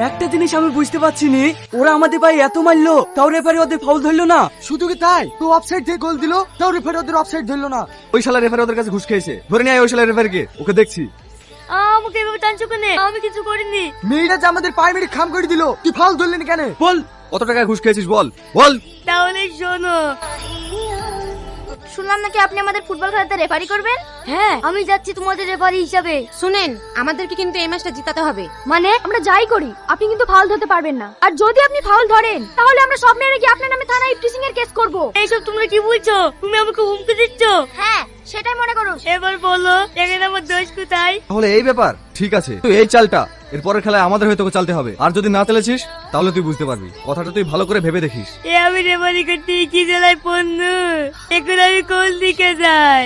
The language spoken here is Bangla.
একটা জিনিস আমি বুঝতে পারছি নি, ওরা আমাদের ভাই এত মারলো তাও রেফারি ওদের ফাউল ধরলো না। শুধু কি তাই, তো অফসাইড দিয়ে গোল দিল, তাও রেফারি ওদের অফসাইড ধরলো না। ওই শালা রেফারি ওদের কাছে ঘুষ খেয়েছে, ধরে নিয়ে আয় ওই শালা রেফারিকে, ওকে দেখছি। আমাকে এভাবে টানছো কেন? আমি কিছু করিনি। মেয়েটা যে আমাদের পায়ে মেরে খাম করে দিল, তুই ফাউল ধরলেন কেন? বল কত টাকায় ঘুষ খেয়েছিস, বল বল। তাহলে শোনো, শুনলাম নাকি আপনি আমাদের ফুটবল খেলাতে রেফারি করবেন। হ্যাঁ আমি যাচ্ছি তোমাদের রেফারি হিসাবে। শুনেন, আমাদেরকে কিন্তু এই ম্যাচটা জিতাতে হবে। মানে আমরা যাই করি আপনি কিন্তু ফাউল ধরতে পারবেন না, আর যদি আপনি ফাউল ধরেন তাহলে আমরা সব মেয়েরা গিয়ে আপনার নামে থানায় ইফটিজিং এর কেস করব। এইসব তোমরা কি বলছো? তুমি আমাকে হুমকি দিচ্ছ? হ্যাঁ, সেটাই মনে করুন। এবার বলো এখানে আমার দোষ কোথায়? তাহলে এই ব্যাপার, ঠিক আছে তুই এই চালটা এর পরের খেলায় আমাদের হয়ে তোকে চালতে হবে, আর যদি না চালেছিস তাহলে তুই বুঝতে পারবি। কথাটা তুই ভালো করে ভেবে দেখিস। আমি রেফারি করতে কি জেলায় পণ্য, এখন আমি কোন দিকে যাই?